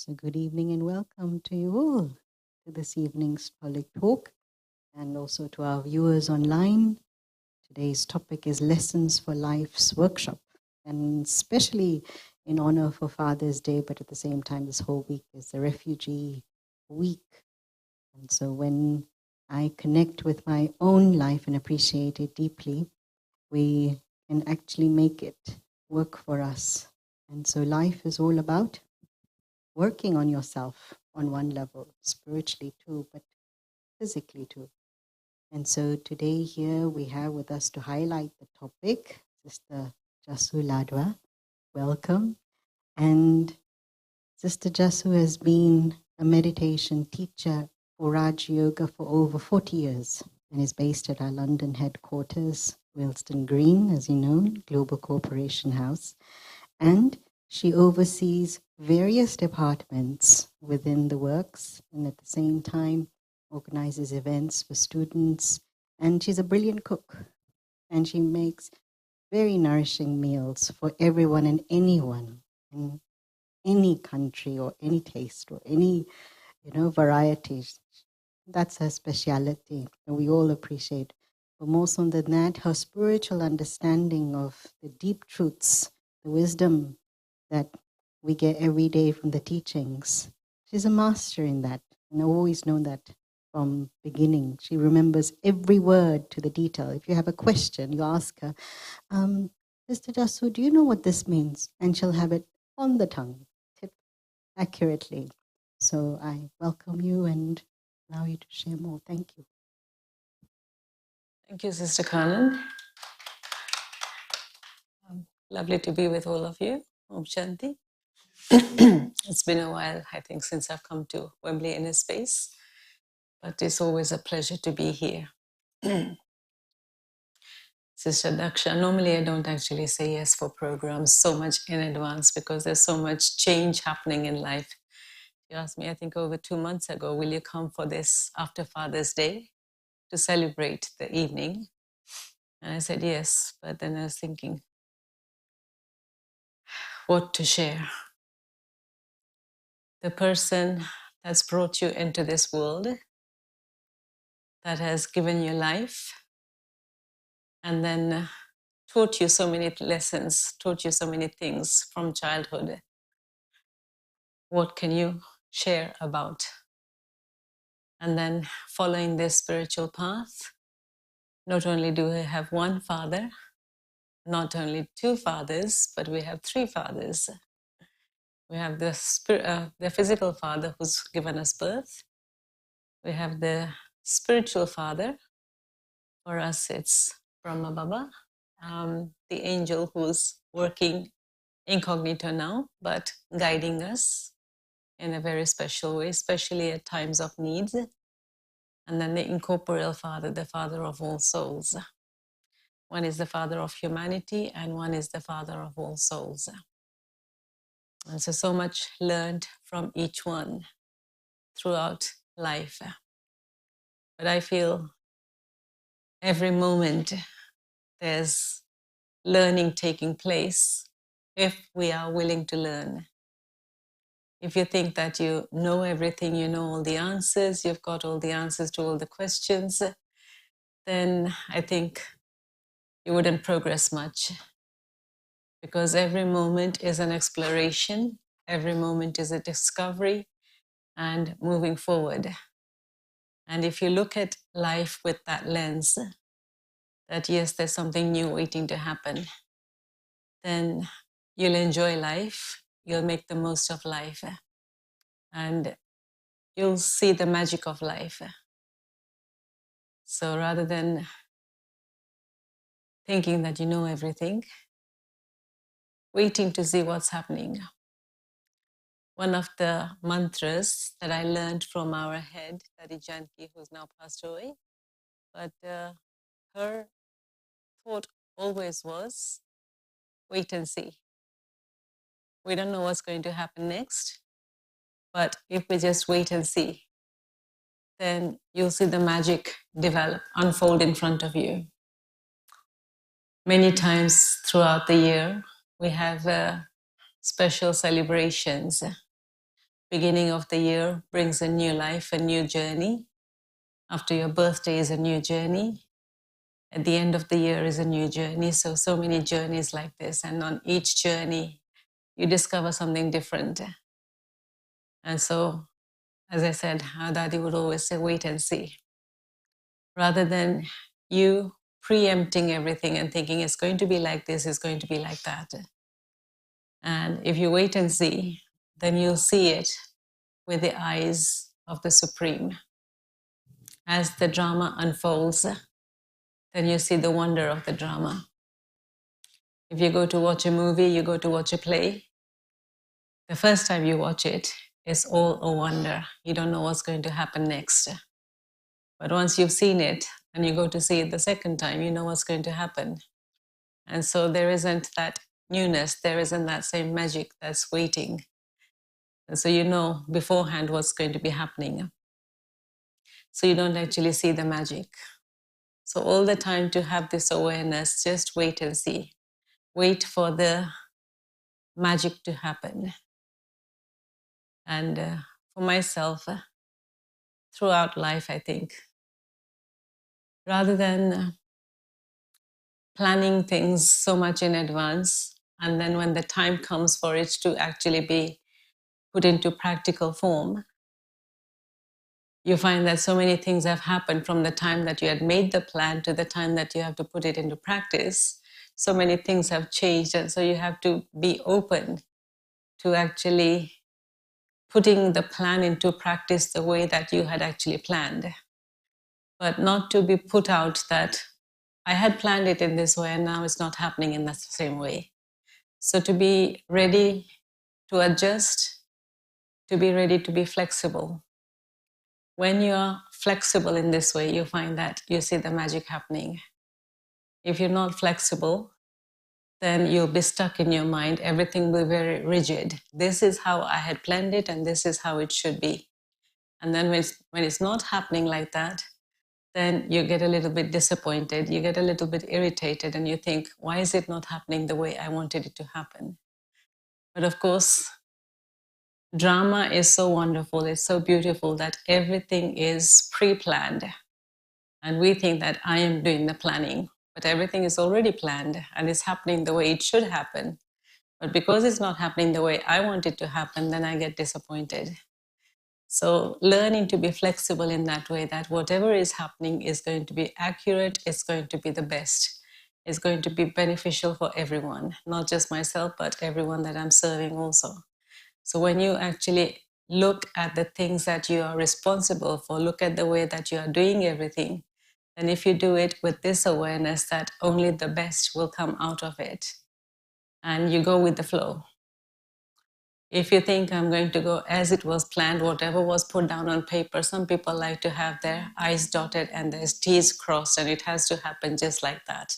So good evening and welcome to you all to this evening's public talk and also to our viewers online. Today's topic is Lessons for Life's workshop, and especially in honor for Father's Day, but at the same time this whole week is the Refugee Week. And so when I connect with my own life and appreciate it deeply, we can actually make it work for us. And so life is all about working on yourself on one level, spiritually too, but physically too. And so today here we have with us to highlight the topic, Sister Jasu Ladva. Welcome. And Sister Jasu has been a meditation teacher for Raj Yoga for over 40 years and is based at our London headquarters, Willesden Green, as you know, Global Corporation House. And she oversees various departments within the works and at the same time organizes events for students. And she's a brilliant cook. And she makes very nourishing meals for everyone and anyone in any country or any taste or any, varieties. That's her speciality, and we all appreciate. But more so than that, her spiritual understanding of the deep truths, the wisdom that we get every day from the teachings. She's a master in that, and I've always known that from beginning. She remembers every word to the detail. If you have a question, you ask her, Mr. Jasu, do you know what this means? And she'll have it on the tongue, tip accurately. So I welcome you and allow you to share more. Thank you. Thank you, Sister Kanan. Lovely to be with all of you. Om Shanti. It's been a while, I think, since I've come to Wembley Inner Space, but it's always a pleasure to be here. Sister Daksha, normally I don't actually say yes for programs so much in advance because there's so much change happening in life. You asked me, I think over 2 months ago, will you come for this after Father's Day to celebrate the evening? And I said yes, but then I was thinking what to share. The person that's brought you into this world, that has given you life, and then taught you so many lessons, taught you so many things from childhood. What can you share about? And then following this spiritual path, not only do we have one father, not only two fathers, but we have three fathers. We have the physical father who's given us birth. We have the spiritual father. For us, it's Brahma Baba, the angel who's working incognito now, but guiding us in a very special way, especially at times of need. And then the incorporeal father, the father of all souls. One is the father of humanity, and one is the father of all souls. And so much learned from each one throughout life. But I feel every moment there's learning taking place if we are willing to learn. If you think that you know everything, you know all the answers, you've got all the answers to all the questions, then I think you wouldn't progress much. Because every moment is an exploration, every moment is a discovery and moving forward. And if you look at life with that lens, that yes, there's something new waiting to happen, then you'll enjoy life, you'll make the most of life, and you'll see the magic of life. So rather than thinking that you know everything, waiting to see what's happening. One of the mantras that I learned from our head, Tadi Janki, who's now passed away, but her thought always was, wait and see. We don't know what's going to happen next, but if we just wait and see, then you'll see the magic develop, unfold in front of you. Many times throughout the year, we have special celebrations. Beginning of the year brings a new life, a new journey. After your birthday is a new journey. At the end of the year is a new journey. So many journeys like this. And on each journey, you discover something different. And so, as I said, our Daddy would always say, wait and see. Rather than you preempting everything and thinking it's going to be like this, it's going to be like that. And if you wait and see, then you'll see it with the eyes of the Supreme. As the drama unfolds, then you see the wonder of the drama. If you go to watch a movie, you go to watch a play, the first time you watch it, it's all a wonder. You don't know what's going to happen next. But once you've seen it and you go to see it the second time, you know what's going to happen. And so there isn't that newness, there isn't that same magic that's waiting. And so you know beforehand what's going to be happening. So you don't actually see the magic. So all the time to have this awareness, just wait and see. Wait for the magic to happen. And for myself, throughout life, I think, rather than planning things so much in advance, and then when the time comes for it to actually be put into practical form, you find that so many things have happened from the time that you had made the plan to the time that you have to put it into practice. So many things have changed, and so you have to be open to actually putting the plan into practice the way that you had actually planned. But not to be put out that I had planned it in this way and now it's not happening in the same way. So to be ready to adjust, to be ready to be flexible. When you're flexible in this way, you find that you see the magic happening. If you're not flexible, then you'll be stuck in your mind. Everything will be very rigid. This is how I had planned it and this is how it should be. And then when it's not happening like that, then you get a little bit disappointed, you get a little bit irritated, and you think, why is it not happening the way I wanted it to happen? But of course, drama is so wonderful, it's so beautiful that everything is pre-planned. And we think that I am doing the planning, but everything is already planned and it's happening the way it should happen. But because it's not happening the way I want it to happen, then I get disappointed. So learning to be flexible in that way, that whatever is happening is going to be accurate, it's going to be the best, it's going to be beneficial for everyone, not just myself, but everyone that I'm serving also. So when you actually look at the things that you are responsible for, look at the way that you are doing everything, and if you do it with this awareness that only the best will come out of it, and you go with the flow. If you think I'm going to go as it was planned, whatever was put down on paper, some people like to have their I's dotted and their T's crossed, and it has to happen just like that.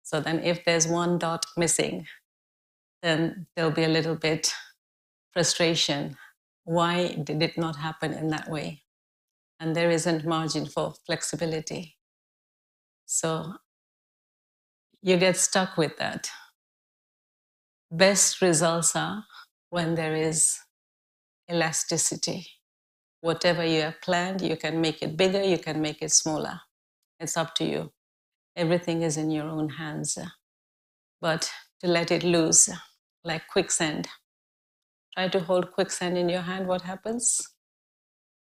So then if there's one dot missing, then there'll be a little bit frustration. Why did it not happen in that way? And there isn't margin for flexibility. So you get stuck with that. Best results are when there is elasticity. Whatever you have planned, you can make it bigger, you can make it smaller. It's up to you. Everything is in your own hands. But to let it loose, like quicksand. Try to hold quicksand in your hand, what happens?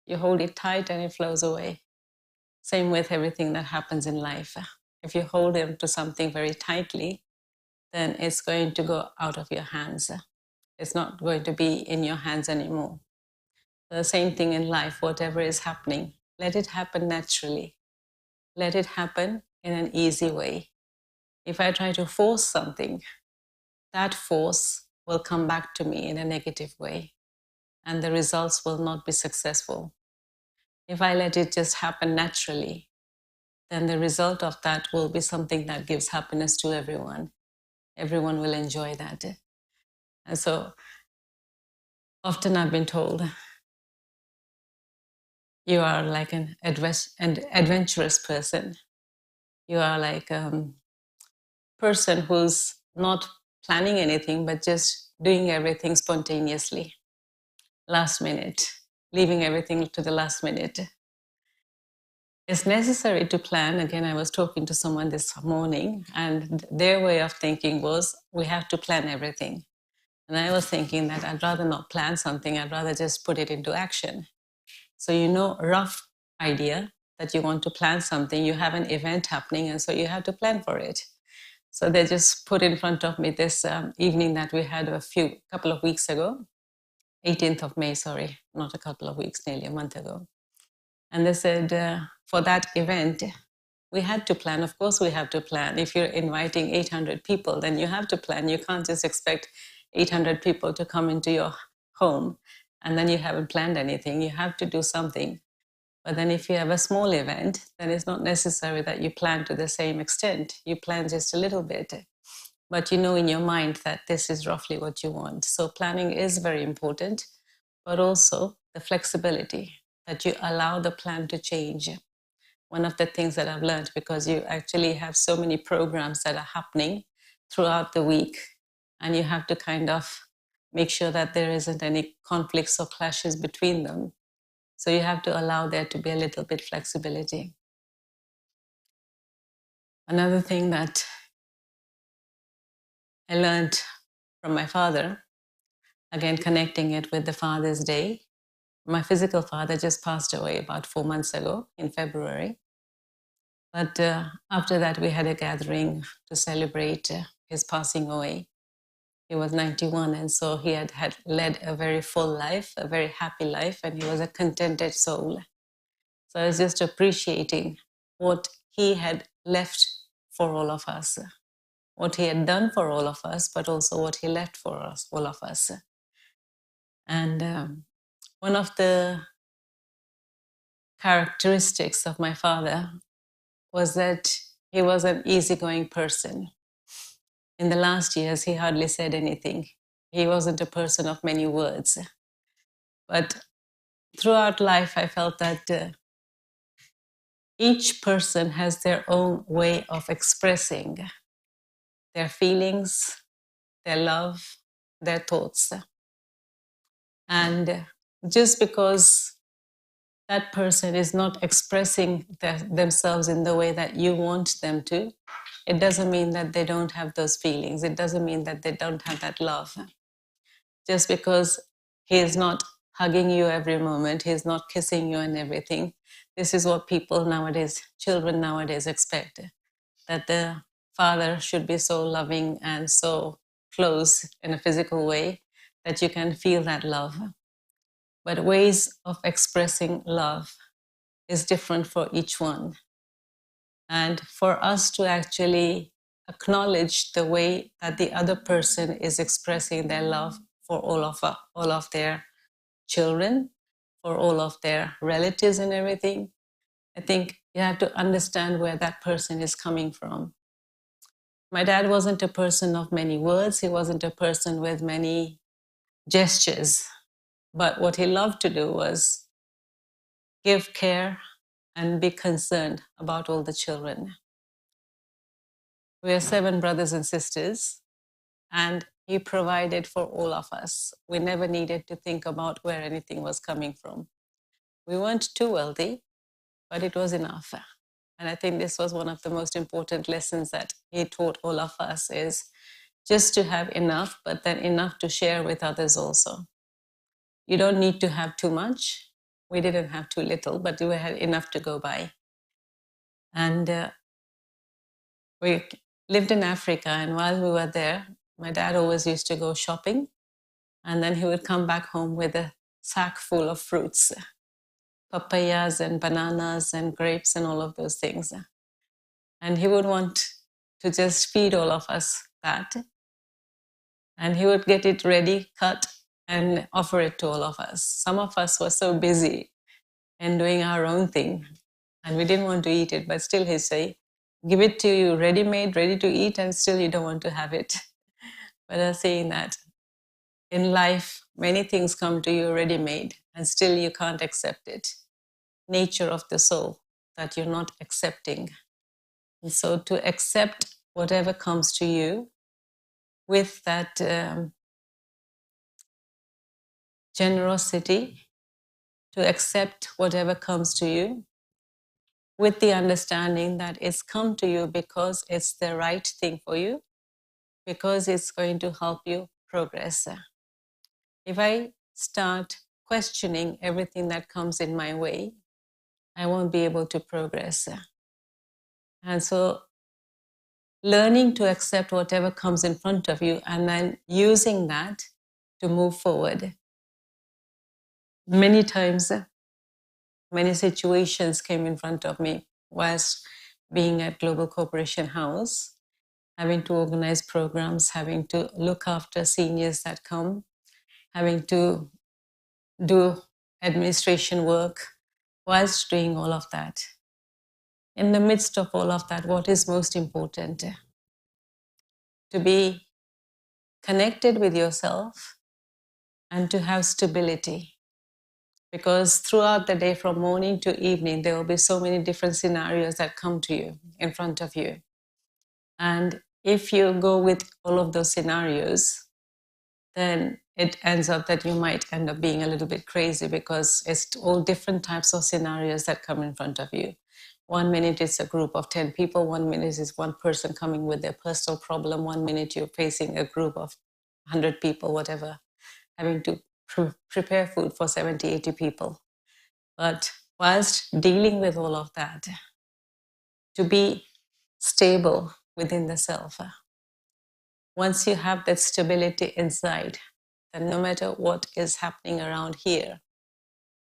You hold it tight and it flows away. Same with everything that happens in life. If you hold on to something very tightly, then it's going to go out of your hands. It's not going to be in your hands anymore. The same thing in life, whatever is happening, let it happen naturally. Let it happen in an easy way. If I try to force something, that force will come back to me in a negative way, and the results will not be successful. If I let it just happen naturally, then the result of that will be something that gives happiness to everyone. Everyone will enjoy that. And so often I've been told, you are like an adventurous person. You are like a person who's not planning anything, but just doing everything spontaneously. last minute, leaving everything to the last minute. It's necessary to plan. Again, I was talking to someone this morning, and their way of thinking was, we have to plan everything. And I was thinking that I'd rather not plan something, I'd rather just put it into action. So you know, a rough idea that you want to plan something, you have an event happening, and so you have to plan for it. So they just put in front of me this evening that we had a couple of weeks ago, 18th of May, sorry, not a couple of weeks, nearly a month ago. And they said, for that event, we had to plan. Of course, we have to plan. If you're inviting 800 people, then you have to plan. You can't just expect 800 people to come into your home and then you haven't planned anything. You have to do something. But then if you have a small event, then it's not necessary that you plan to the same extent. You plan just a little bit, but you know in your mind that this is roughly what you want. So planning is very important, but also the flexibility that you allow the plan to change. One of the things that I've learned, because you actually have so many programs that are happening throughout the week, and you have to kind of make sure that there isn't any conflicts or clashes between them. So you have to allow there to be a little bit flexibility. Another thing that I learned from my father, again connecting it with the Father's Day. My physical father just passed away about 4 months ago in February. But after that, we had a gathering to celebrate his passing away. He was 91, and so he had led a very full life, a very happy life, and he was a contented soul. So I was just appreciating what he had left for all of us, what he had done for all of us, but also what he left for us, all of us. And one of the characteristics of my father was that he was an easygoing person. In the last years, he hardly said anything. He wasn't a person of many words. But throughout life, I felt that each person has their own way of expressing their feelings, their love, their thoughts. And just because that person is not expressing themselves in the way that you want them to, it doesn't mean that they don't have those feelings. It doesn't mean that they don't have that love. Just because he is not hugging you every moment, he's not kissing you and everything. This is what people nowadays, children nowadays expect, that the father should be so loving and so close in a physical way that you can feel that love. But ways of expressing love is different for each one. And for us to actually acknowledge the way that the other person is expressing their love for all of their children, for all of their relatives and everything, I think you have to understand where that person is coming from. My dad wasn't a person of many words. He wasn't a person with many gestures. But what he loved to do was give care and be concerned about all the children. We are 7 brothers and sisters, and he provided for all of us. We never needed to think about where anything was coming from. We weren't too wealthy, but it was enough. And I think this was one of the most important lessons that he taught all of us, is just to have enough, but then enough to share with others also. You don't need to have too much. We didn't have too little, but we had enough to go by. And we lived in Africa, and while we were there, my dad always used to go shopping, and then he would come back home with a sack full of fruits, papayas and bananas and grapes and all of those things. And he would want to just feed all of us that. And he would get it ready, cut, and offer it to all of us. Some of us were so busy and doing our own thing, and we didn't want to eat it, but still he'd say, give it to you ready-made, ready to eat, and still you don't want to have it. But I'm saying that in life, many things come to you ready-made, and still you can't accept it. Nature of the soul, that you're not accepting. And so to accept whatever comes to you with that generosity to accept whatever comes to you, with the understanding that it's come to you because it's the right thing for you, because it's going to help you progress. If I start questioning everything that comes in my way, I won't be able to progress. And so learning to accept whatever comes in front of you and then using that to move forward. Many times, many situations came in front of me whilst being at Global Corporation House, having to organize programs, having to look after seniors that come, having to do administration work whilst doing all of that. In the midst of all of that, what is most important? To be connected with yourself and to have stability. Because throughout the day, from morning to evening, there will be so many different scenarios that come to you, in front of you. And if you go with all of those scenarios, then it ends up that you might end up being a little bit crazy because it's all different types of scenarios that come in front of you. 1 minute it's a group of 10 people, 1 minute is one person coming with their personal problem, 1 minute you're facing a group of 100 people, whatever, having to prepare food for 70, 80 people. But whilst dealing with all of that, to be stable within the self, once you have that stability inside, then no matter what is happening around here,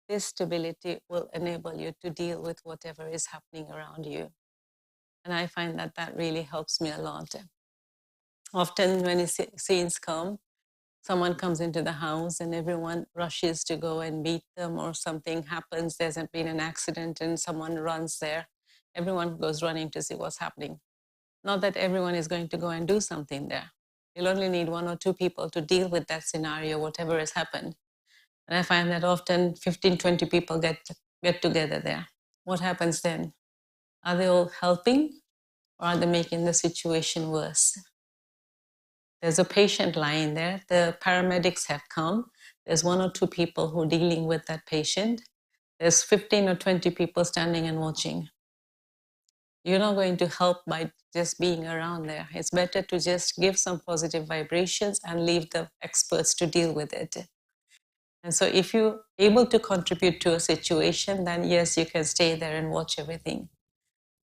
this stability will enable you to deal with whatever is happening around you. And I find that that really helps me a lot. Often when scenes come, someone comes into the house and everyone rushes to go and meet them, or something happens, there's been an accident and someone runs there. Everyone goes running to see what's happening. Not that everyone is going to go and do something there. You'll only need 1 or 2 people to deal with that scenario, whatever has happened. And I find that often 15, 20 people get together there. What happens then? Are they all helping, or are they making the situation worse? There's a patient lying there. The paramedics have come. There's 1 or 2 people who are dealing with that patient. There's 15 or 20 people standing and watching. You're not going to help by just being around there. It's better to just give some positive vibrations and leave the experts to deal with it. And so if you're able to contribute to a situation, then yes, you can stay there and watch everything.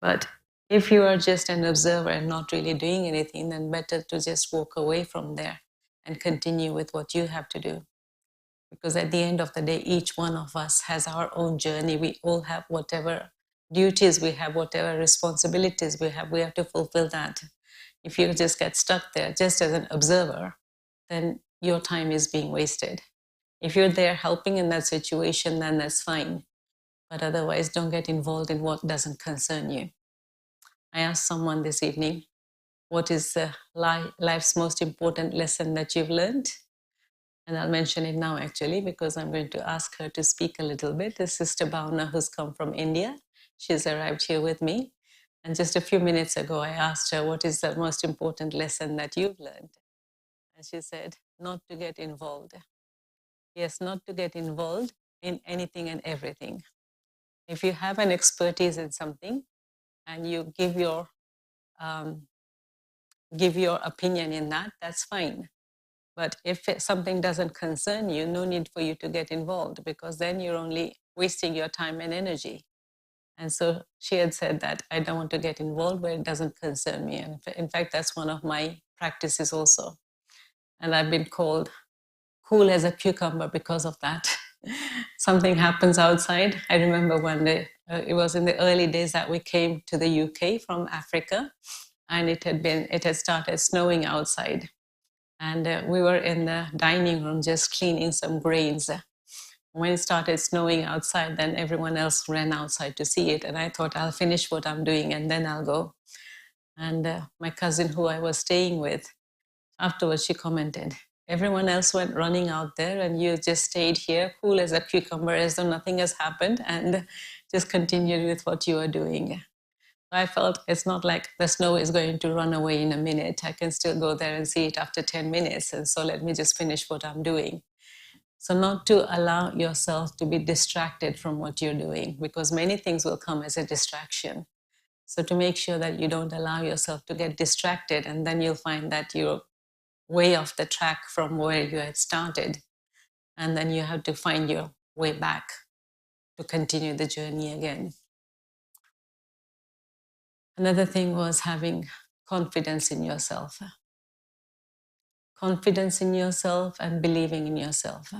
But if you are just an observer and not really doing anything, then better to just walk away from there and continue with what you have to do. Because at the end of the day, each one of us has our own journey. We all have whatever duties we have, whatever responsibilities we have to fulfill that. If you just get stuck there just as an observer, then your time is being wasted. If you're there helping in that situation, then that's fine. But otherwise, don't get involved in what doesn't concern you. I asked someone this evening, what is life's most important lesson that you've learned? And I'll mention it now actually, because I'm going to ask her to speak a little bit. This is Sister Bhavna, who's come from India. She's arrived here with me. And just a few minutes ago, I asked her, what is the most important lesson that you've learned? And she said, not to get involved. Yes, not to get involved in anything and everything. If you have an expertise in something and you give your opinion in that, that's fine. But if something doesn't concern you, no need for you to get involved, because then you're only wasting your time and energy. And so she had said that I don't want to get involved where it doesn't concern me. And in fact, that's one of my practices also. And I've been called cool as a cucumber because of that. Something happens outside. I remember one day, it was in the early days that we came to the UK from Africa, and it had started snowing outside. And we were in the dining room just cleaning some grains. When it started snowing outside, then everyone else ran outside to see it. And I thought, I'll finish what I'm doing and then I'll go. And my cousin who I was staying with, afterwards she commented, everyone else went running out there and you just stayed here, cool as a cucumber, as though nothing has happened, and just continued with what you were doing. I felt it's not like the snow is going to run away in a minute. I can still go there and see it after 10 minutes. And so let me just finish what I'm doing. So not to allow yourself to be distracted from what you're doing, because many things will come as a distraction. So to make sure that you don't allow yourself to get distracted, and then you'll find that you're way off the track from where you had started. And then you have to find your way back to continue the journey again. Another thing was having confidence in yourself. Confidence in yourself and believing in yourself.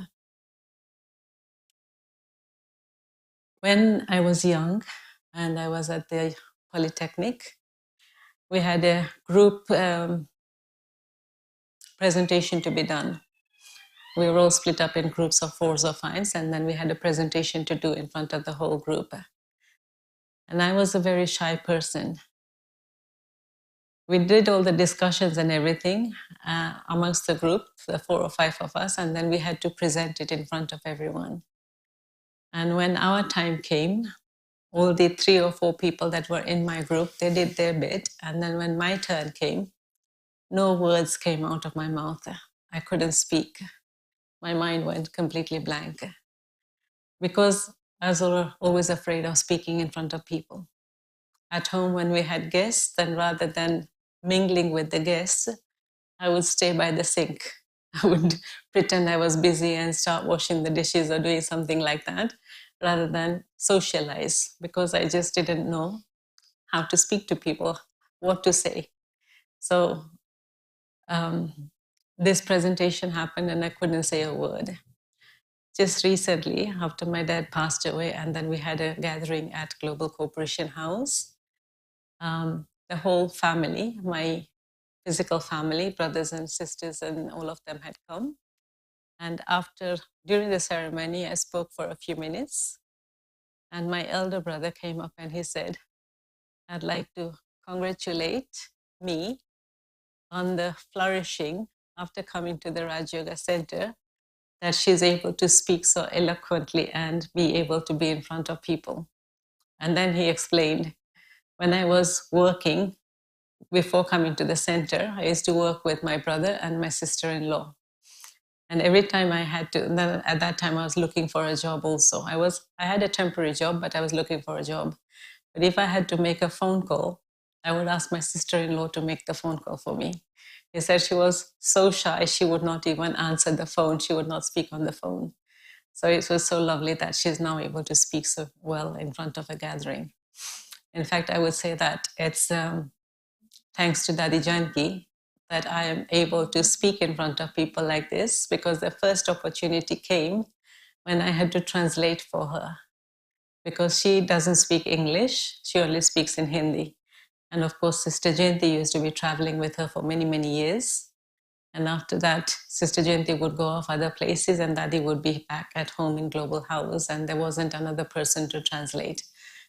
When I was young and I was at the Polytechnic, we had a group presentation to be done. We were all split up in groups of 4s or 5s, and then we had a presentation to do in front of the whole group. And I was a very shy person. We did all the discussions and everything amongst the group, the 4 or 5 of us, and then we had to present it in front of everyone. And when our time came, all the 3 or 4 people that were in my group, they did their bit. And then when my turn came, no words came out of my mouth. I couldn't speak. My mind went completely blank because I was always afraid of speaking in front of people. At home, when we had guests, then rather than mingling with the guests, I would stay by the sink. I would pretend I was busy and start washing the dishes or doing something like that, rather than socialize, because I just didn't know how to speak to people, what to say. So this presentation happened and I couldn't say a word. Just recently, after my dad passed away, and then we had a gathering at Global Corporation House, the whole family, my physical family, brothers and sisters, and all of them had come. And during the ceremony, I spoke for a few minutes. And my elder brother came up and he said, I'd like to congratulate me on the flourishing after coming to the Raj Yoga Center, that she's able to speak so eloquently and be able to be in front of people. And then he explained, when I was working, before coming to the center, I used to work with my brother and my sister-in-law. And every time I had to, then at that time I was looking for a job also. I had a temporary job, but I was looking for a job. But if I had to make a phone call, I would ask my sister-in-law to make the phone call for me. He said she was so shy, she would not even answer the phone. She would not speak on the phone. So it was so lovely that she's now able to speak so well in front of a gathering. In fact, I would say that it's thanks to Dadi Janki that I am able to speak in front of people like this, because the first opportunity came when I had to translate for her, because she doesn't speak English, she only speaks in Hindi. And of course, Sister Jayanti used to be traveling with her for many, many years. And after that, Sister Jayanti would go off other places and Dadi would be back at home in Global House, and there wasn't another person to translate.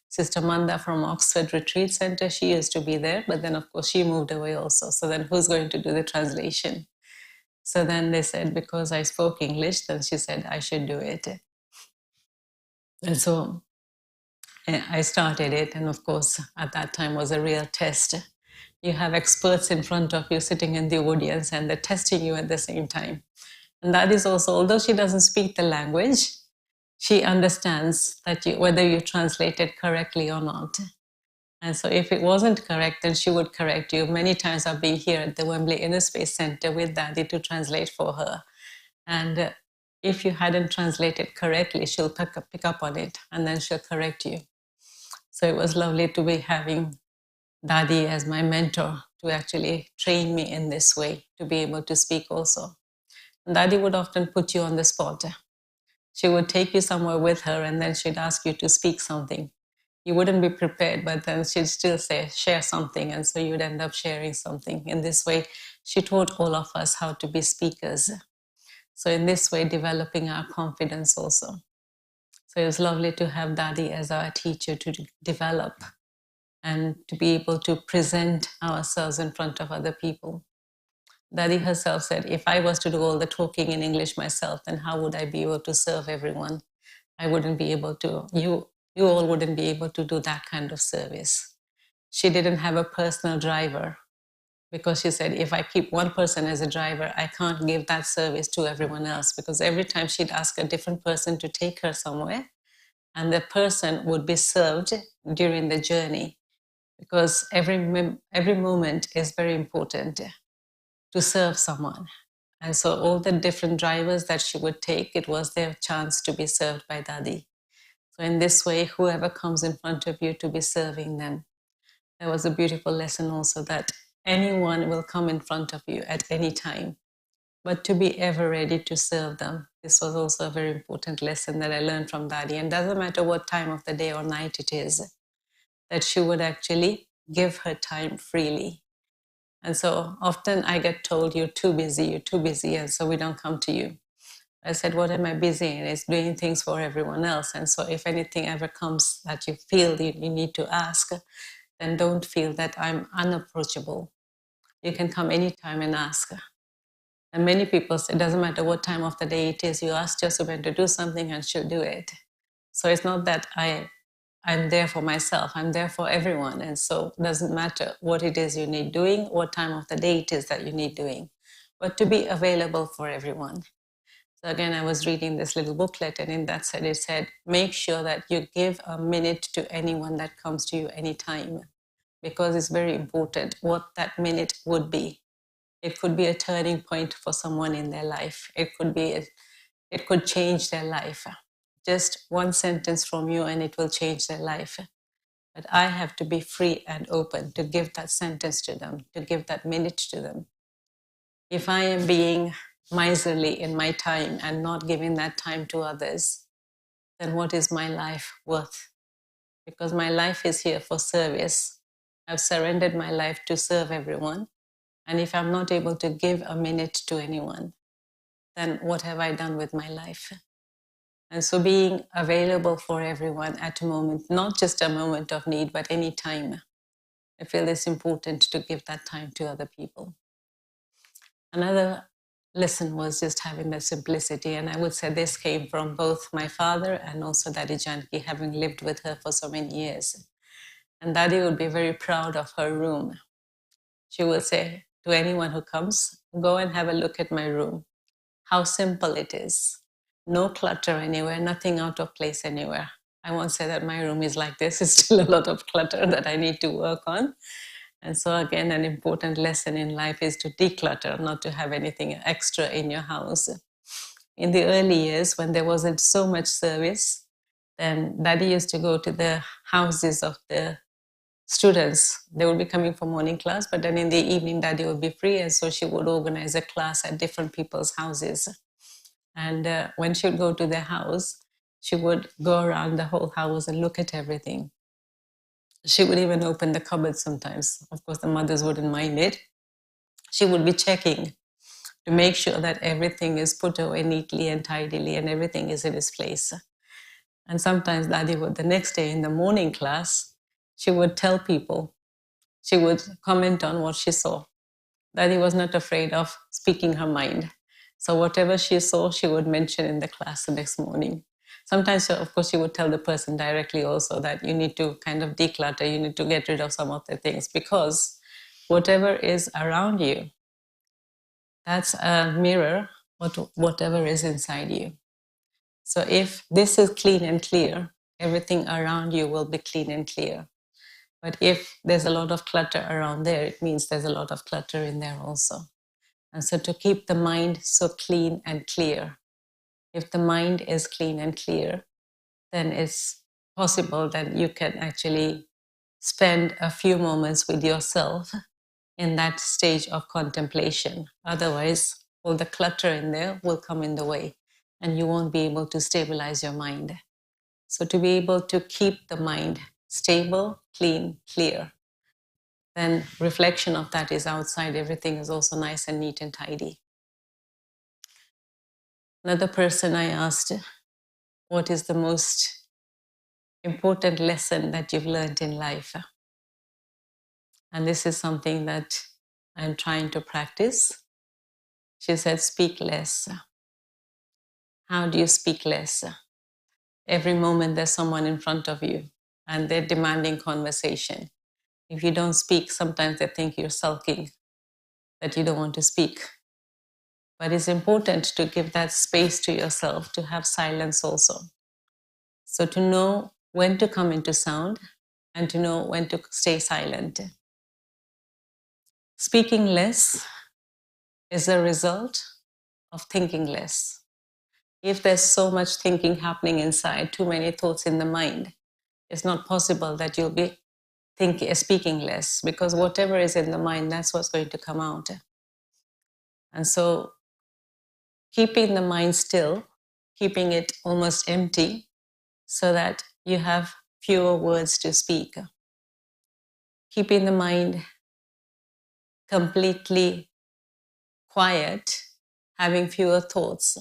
Sister Manda from Oxford Retreat Center, she used to be there, but then of course she moved away also. So then who's going to do the translation? So then they said, because I spoke English, then she said I should do it. And so I started it, and of course at that time was a real test. You have experts in front of you sitting in the audience and they're testing you at the same time. And that is also, although she doesn't speak the language, she understands that whether you translate it correctly or not. And so if it wasn't correct, then she would correct you. Many times I've been here at the Wembley Inner Space Center with Dadi to translate for her. And if you hadn't translated correctly, she'll pick up on it and then she'll correct you. So it was lovely to be having Dadi as my mentor to actually train me in this way, to be able to speak also. And Dadi would often put you on the spot. She would take you somewhere with her and then she'd ask you to speak something. You wouldn't be prepared, but then she'd still say, share something. And so you'd end up sharing something. In this way, she taught all of us how to be speakers. So in this way, developing our confidence also. So it was lovely to have Dadi as our teacher to develop and to be able to present ourselves in front of other people. Dadi herself said, if I was to do all the talking in English myself, then how would I be able to serve everyone? I wouldn't be able to, you all wouldn't be able to do that kind of service. She didn't have a personal driver. because she said, if I keep one person as a driver, I can't give that service to everyone else, because every time she'd ask a different person to take her somewhere, and the person would be served during the journey, because every moment is very important to serve someone. And so all the different drivers that she would take, it was their chance to be served by Dadi. So in this way, whoever comes in front of you, to be serving them. There was a beautiful lesson also, that anyone will come in front of you at any time, but to be ever ready to serve them. This was also a very important lesson that I learned from Dadi. And doesn't matter what time of the day or night it is, that she would actually give her time freely. And so often I get told, you're too busy, and so we don't come to you. I said, what am I busy in? It's doing things for everyone else. And so if anything ever comes that you feel you need to ask, then don't feel that I'm unapproachable. You can come anytime and ask. And many people say, it doesn't matter what time of the day it is, you ask Jasu to do something and she'll do it. So it's not that I'm there for myself, I'm there for everyone. And so it doesn't matter what it is you need doing, what time of the day it is that you need doing, but to be available for everyone. So again, I was reading this little booklet, and in that said, it said, make sure that you give a minute to anyone that comes to you anytime, because it's very important what that minute would be. It could be a turning point for someone in their life. It could change their life. Just one sentence from you and it will change their life. But I have to be free and open to give that sentence to them, to give that minute to them. If I am being miserly in my time and not giving that time to others, then what is my life worth? Because my life is here for service. I've surrendered my life to serve everyone. And if I'm not able to give a minute to anyone, then what have I done with my life? And so being available for everyone at a moment, not just a moment of need, but any time, I feel it's important to give that time to other people. Another lesson was just having that simplicity. And I would say this came from both my father and also Dadi Janki, having lived with her for so many years. And Dadi would be very proud of her room. She would say to anyone who comes, go and have a look at my room. How simple it is. No clutter anywhere, nothing out of place anywhere. I won't say that my room is like this. It's still a lot of clutter that I need to work on. And so again, an important lesson in life is to declutter, not to have anything extra in your house. In the early years, when there wasn't so much service, then Daddy used to go to the houses of the students. They would be coming for morning class, but then in the evening, Daddy would be free. And so she would organize a class at different people's houses. And when she would go to their house, she would go around the whole house and look at everything. She would even open the cupboard sometimes. Of course, the mothers wouldn't mind it. She would be checking to make sure that everything is put away neatly and tidily and everything is in its place. And sometimes Dadi would, the next day in the morning class, she would tell people, she would comment on what she saw. Dadi was not afraid of speaking her mind. So whatever she saw, she would mention in the class the next morning. Sometimes, of course, she would tell the person directly also that you need to kind of declutter, you need to get rid of some of the things, because whatever is around you, that's a mirror of whatever is inside you. So if this is clean and clear, everything around you will be clean and clear. But if there's a lot of clutter around there, it means there's a lot of clutter in there also. And so to keep the mind so clean and clear, if the mind is clean and clear, then it's possible that you can actually spend a few moments with yourself in that stage of contemplation. Otherwise, all the clutter in there will come in the way and you won't be able to stabilize your mind. So to be able to keep the mind stable, clean, clear, then reflection of that is outside. Everything is also nice and neat and tidy. Another person I asked, what is the most important lesson that you've learned in life? And this is something that I'm trying to practice. She said, speak less. How do you speak less? Every moment there's someone in front of you and they're demanding conversation. If you don't speak, sometimes they think you're sulking. that you don't want to speak. But it's important to give that space to yourself, to have silence also. So to know when to come into sound and to know when to stay silent. Speaking less is a result of thinking less. If there's so much thinking happening inside, too many thoughts in the mind, it's not possible that you'll be speaking less, because whatever is in the mind, that's what's going to come out. And so keeping the mind still, keeping it almost empty, so that you have fewer words to speak. Keeping the mind completely quiet, having fewer thoughts.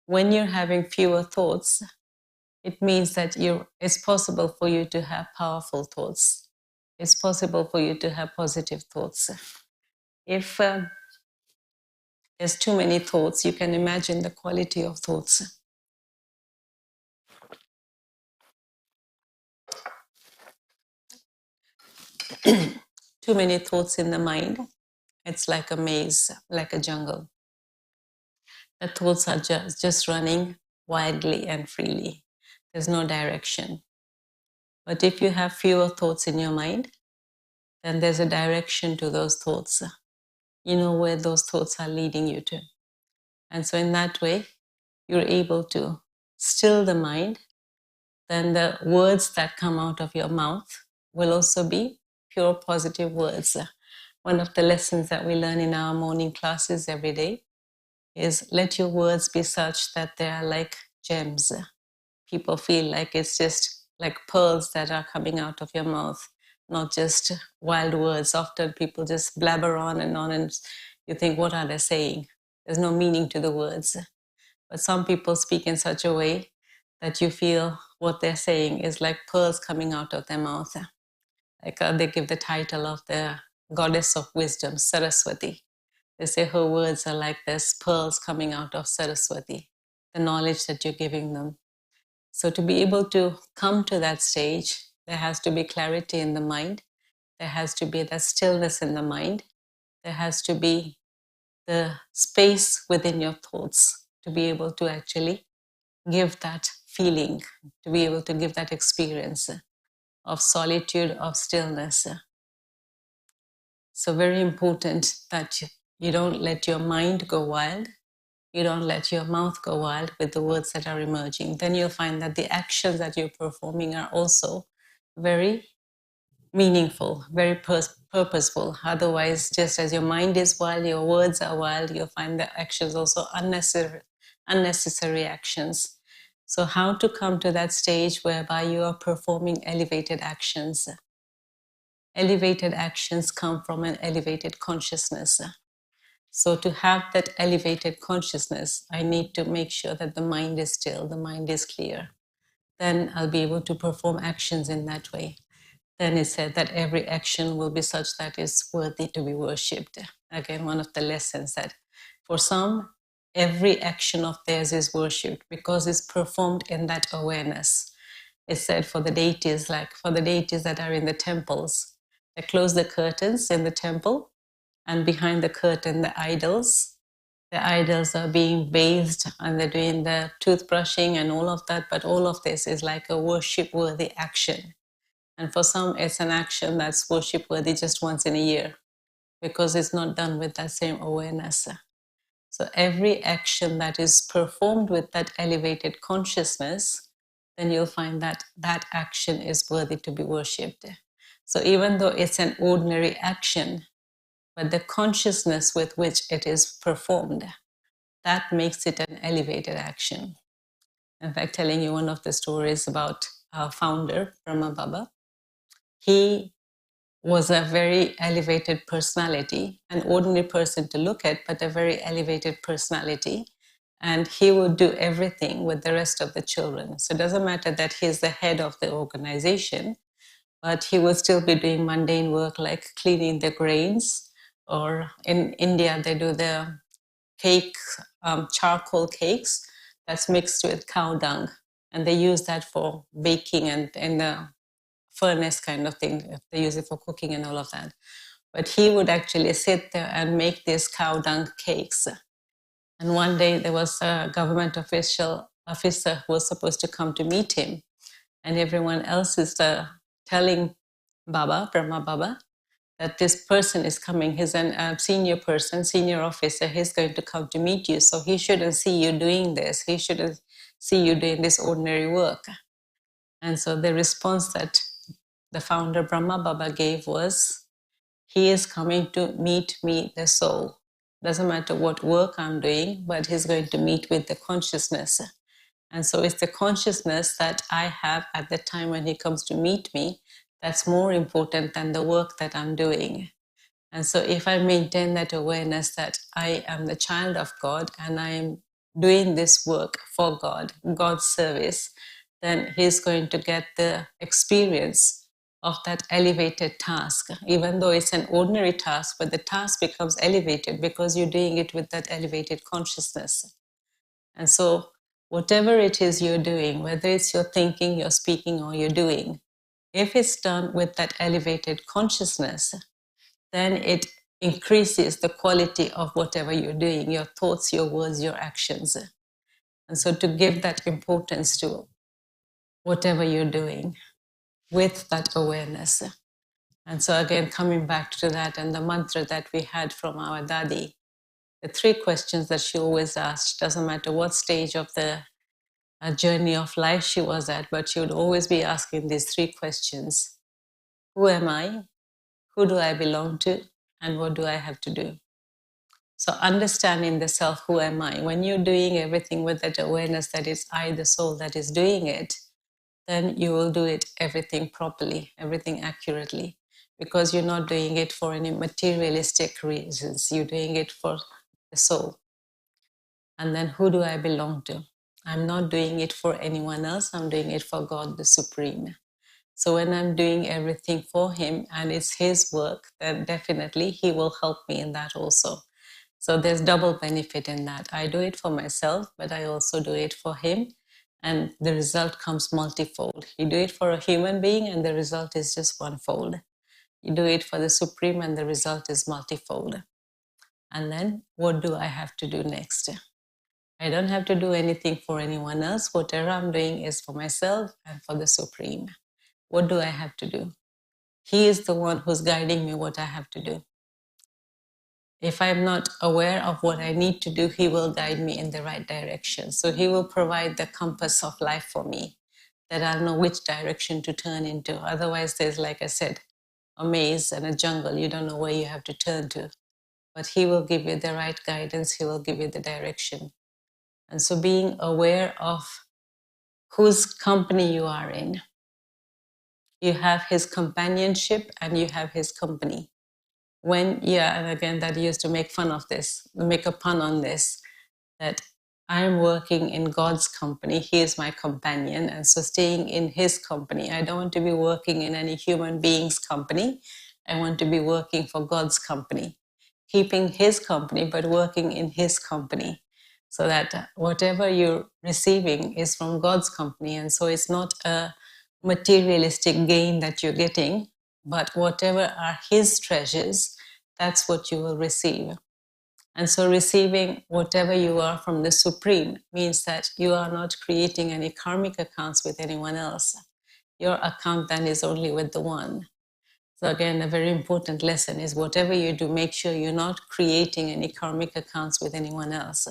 When you're having fewer thoughts, it means that it's possible for you to have powerful thoughts. It's possible for you to have positive thoughts. If there's too many thoughts, you can imagine the quality of thoughts. Too many thoughts in the mind, it's like a maze, like a jungle. The thoughts are just running wildly and freely. There's no direction. But if you have fewer thoughts in your mind, then there's a direction to those thoughts. You know where those thoughts are leading you to. And so in that way, you're able to still the mind. Then the words that come out of your mouth will also be pure positive words. One of the lessons that we learn in our morning classes every day is let your words be such that they are like gems. People feel like it's just like pearls that are coming out of your mouth, not just wild words. Often people just blabber on, and you think, what are they saying? There's no meaning to the words. But some people speak in such a way that you feel what they're saying is like pearls coming out of their mouth. Like they give the title of the goddess of wisdom, Saraswati. They say her words are like this pearls coming out of Saraswati, the knowledge that you're giving them. So to be able to come to that stage, there has to be clarity in the mind. There has to be that stillness in the mind. There has to be the space within your thoughts to be able to actually give that feeling, to be able to give that experience of solitude, of stillness. So very important that you don't let your mind go wild. You don't let your mouth go wild with the words that are emerging. Then you'll find that the actions that you're performing are also very meaningful, very purposeful. Otherwise, just as your mind is wild, your words are wild, you'll find the actions also unnecessary actions. So how to come to that stage whereby you are performing elevated actions? Elevated actions come from an elevated consciousness. So to have that elevated consciousness, I need to make sure that the mind is still, the mind is clear. Then I'll be able to perform actions in that way. Then it said that every action will be such that it's worthy to be worshipped. Again, one of the lessons that for some, every action of theirs is worshipped because it's performed in that awareness. It said for the deities, like for the deities that are in the temples, they close the curtains in the temple, and behind the curtain, the idols are being bathed and they're doing the toothbrushing and all of that. But all of this is like a worship-worthy action. And for some, it's an action that's worship-worthy just once in a year because it's not done with that same awareness. So every action that is performed with that elevated consciousness, then you'll find that that action is worthy to be worshipped. So even though it's an ordinary action, but the consciousness with which it is performed, that makes it an elevated action. In fact, telling you one of the stories about our founder, Brahma Baba, he was a very elevated personality, an ordinary person to look at, but a very elevated personality. And he would do everything with the rest of the children. So it doesn't matter that he's the head of the organization, but he would still be doing mundane work like cleaning the grains. Or in India, they do the cake, charcoal cakes that's mixed with cow dung. And they use that for baking and in the furnace kind of thing. They use it for cooking and all of that. But he would actually sit there and make these cow dung cakes. And one day there was a government officer who was supposed to come to meet him. And everyone else is telling Baba, Brahma Baba, that this person is coming. He's a senior person, senior officer. He's going to come to meet you. So he shouldn't see you doing this. He shouldn't see you doing this ordinary work. And so the response that the founder Brahma Baba gave was, he is coming to meet me, the soul. Doesn't matter what work I'm doing, but he's going to meet with the consciousness. And so it's the consciousness that I have at the time when he comes to meet me that's more important than the work that I'm doing. And so if I maintain that awareness that I am the child of God and I am doing this work for God, God's service, then he's going to get the experience of that elevated task, even though it's an ordinary task, but the task becomes elevated because you're doing it with that elevated consciousness. And so whatever it is you're doing, whether it's your thinking, your speaking, or your doing, if it's done with that elevated consciousness, then it increases the quality of whatever you're doing, your thoughts, your words, your actions. And so to give that importance to whatever you're doing with that awareness. And so again, coming back to that and the mantra that we had from our Dadi, the 3 questions that she always asked, doesn't matter what stage of the journey of life she was at, but she would always be asking these 3 questions. Who am I? Who do I belong to? And what do I have to do? So understanding the self, who am I? When you're doing everything with that awareness that it's I, the soul, that is doing it, then you will do it everything properly, everything accurately, because you're not doing it for any materialistic reasons. You're doing it for the soul. And then who do I belong to? I'm not doing it for anyone else. I'm doing it for God, the Supreme. So when I'm doing everything for him and it's his work, then definitely he will help me in that also. So there's double benefit in that. I do it for myself, but I also do it for him. And the result comes multifold. You do it for a human being and the result is just onefold. You do it for the Supreme and the result is multifold. And then what do I have to do next? I don't have to do anything for anyone else. Whatever I'm doing is for myself and for the Supreme. What do I have to do? He is the one who's guiding me what I have to do. If I'm not aware of what I need to do, he will guide me in the right direction. So he will provide the compass of life for me, that I'll know which direction to turn into. Otherwise, there's, like I said, a maze and a jungle. You don't know where you have to turn to. But he will give you the right guidance. He will give you the direction. And so being aware of whose company you are in. You have his companionship and you have his company. And again, that used to make fun of this, make a pun on this, that I am working in God's company. He is my companion. And so staying in his company, I don't want to be working in any human being's company. I want to be working for God's company, keeping his company, but working in his company, so that whatever you're receiving is from God's company. And so it's not a materialistic gain that you're getting, but whatever are his treasures, that's what you will receive. And so receiving whatever you are from the Supreme means that you are not creating any karmic accounts with anyone else. Your account then is only with the one. So again, a very important lesson is whatever you do, make sure you're not creating any karmic accounts with anyone else,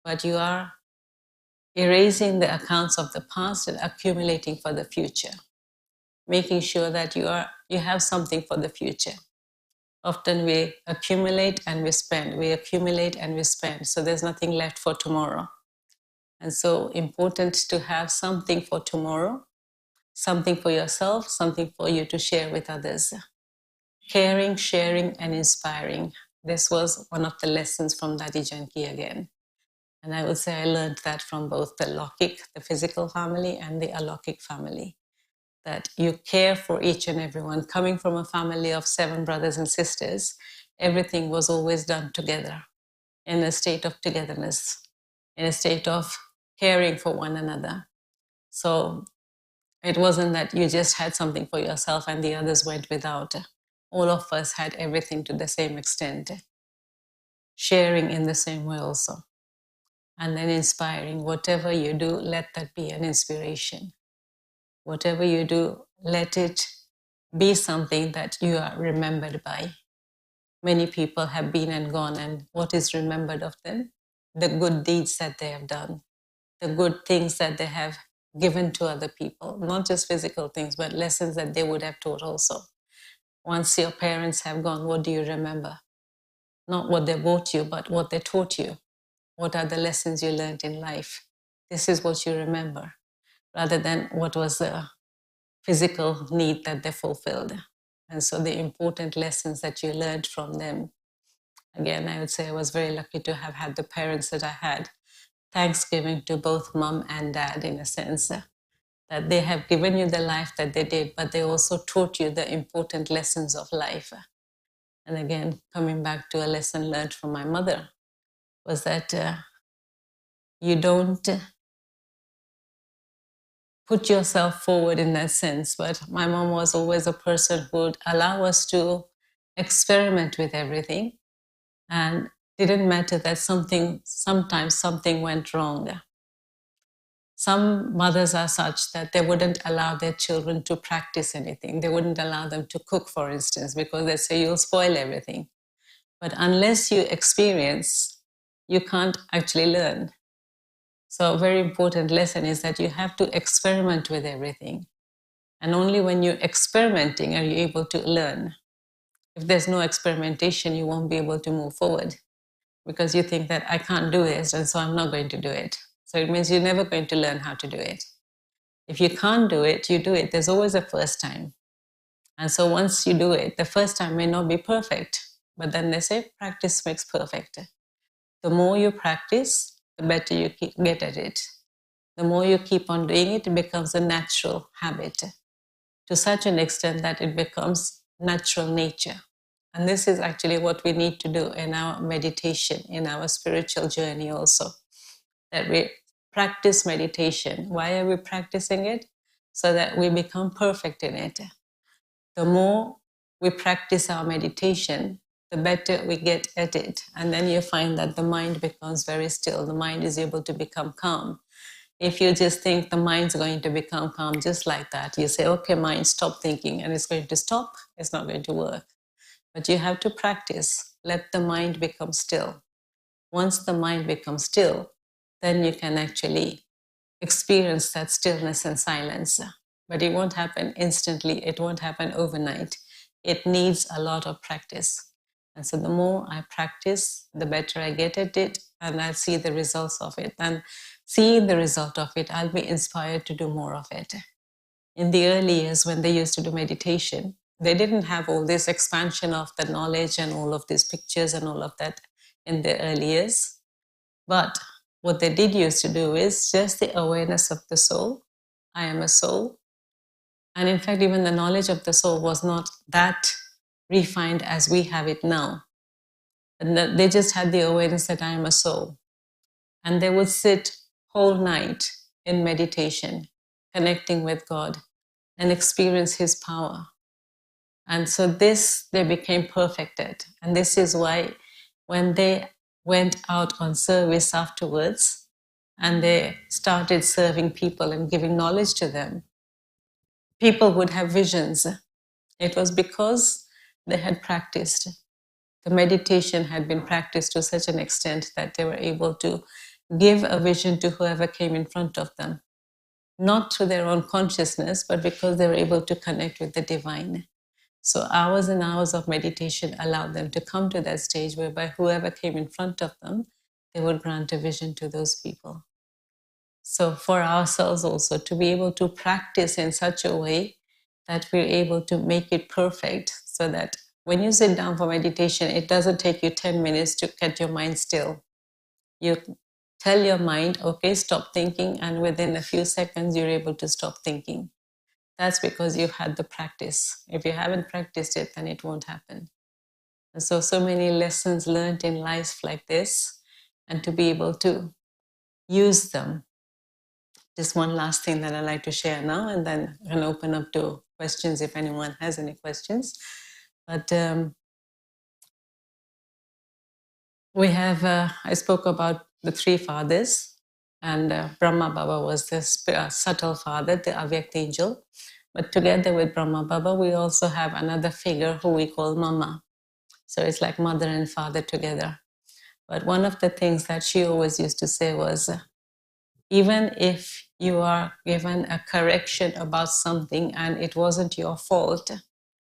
but you are erasing the accounts of the past and accumulating for the future, making sure that you have something for the future. Often we accumulate and we spend, we accumulate and we spend, so there's nothing left for tomorrow. And so important to have something for tomorrow, something for yourself, something for you to share with others. Caring, sharing, and inspiring. This was one of the lessons from Dadi Janki again. And I would say I learned that from both the Lokik, the physical family, and the Alokik family. That you care for each and everyone. Coming from a family of 7 brothers and sisters, everything was always done together, in a state of togetherness, in a state of caring for one another. So it wasn't that you just had something for yourself and the others went without. all of us had everything to the same extent, sharing in the same way also. And then inspiring. Whatever you do, let that be an inspiration. Whatever you do, let it be something that you are remembered by. Many people have been and gone, and what is remembered of them? The good deeds that they have done, the good things that they have given to other people, not just physical things, but lessons that they would have taught also. Once your parents have gone, what do you remember? Not what they bought you, but what they taught you. What are the lessons you learned in life? This is what you remember, rather than what was the physical need that they fulfilled. And so the important lessons that you learned from them. Again, I would say I was very lucky to have had the parents that I had. Thanksgiving to both mom and dad, in a sense, that they have given you the life that they did, but they also taught you the important lessons of life. And again, coming back to a lesson learned from my mother, was that you don't put yourself forward in that sense. But my mom was always a person who would allow us to experiment with everything, and didn't matter that sometimes something went wrong. Some mothers are such that they wouldn't allow their children to practice anything. They wouldn't allow them to cook, for instance, because they say you'll spoil everything. But unless you experience, you can't actually learn. So a very important lesson is that you have to experiment with everything. And only when you're experimenting are you able to learn. If there's no experimentation, you won't be able to move forward, because you think that I can't do this, and so I'm not going to do it. So it means you're never going to learn how to do it. If you can't do it, you do it. There's always a first time. And so once you do it, the first time may not be perfect, but then they say practice makes perfect. The more you practice, the better you get at it. The more you keep on doing it, it becomes a natural habit, to such an extent that it becomes natural nature. And this is actually what we need to do in our meditation, in our spiritual journey also, that we practice meditation. Why are we practicing it? So that we become perfect in it. The more we practice our meditation, the better we get at it. And then you find that the mind becomes very still. The mind is able to become calm. If you just think the mind's going to become calm just like that, you say, okay, mind, stop thinking, and it's going to stop, it's not going to work. But you have to practice. Let the mind become still. Once the mind becomes still, then you can actually experience that stillness and silence. But it won't happen instantly. It won't happen overnight. It needs a lot of practice. And so the more I practice, the better I get at it, and I'll see the results of it. And seeing the result of it, I'll be inspired to do more of it. In the early years, when they used to do meditation, they didn't have all this expansion of the knowledge and all of these pictures and all of that in the early years. But what they did used to do is just the awareness of the soul. I am a soul. And in fact, even the knowledge of the soul was not that refined as we have it now. And they just had the awareness that I am a soul. And they would sit whole night in meditation, connecting with God, and experience His power. And so this they became perfect at. And this is why when they went out on service afterwards and they started serving people and giving knowledge to them, people would have visions. It was because they had practiced. The meditation had been practiced to such an extent that they were able to give a vision to whoever came in front of them, not through their own consciousness, but because they were able to connect with the divine. So hours and hours of meditation allowed them to come to that stage whereby whoever came in front of them, they would grant a vision to those people. So for ourselves also, to be able to practice in such a way that we're able to make it perfect, so that when you sit down for meditation, it doesn't take you 10 minutes to get your mind still. You tell your mind, okay, stop thinking, and within a few seconds, you're able to stop thinking. That's because you've had the practice. If you haven't practiced it, then it won't happen. And so many lessons learned in life like this, and to be able to use them. Just one last thing that I'd like to share now, and then I can open up to questions if anyone has any questions. But we have, I spoke about the three fathers, and Brahma Baba was the subtle father, the Avyakt angel. But together with Brahma Baba, we also have another figure who we call Mama. So it's like mother and father together. But one of the things that she always used to say was, even if you are given a correction about something and it wasn't your fault,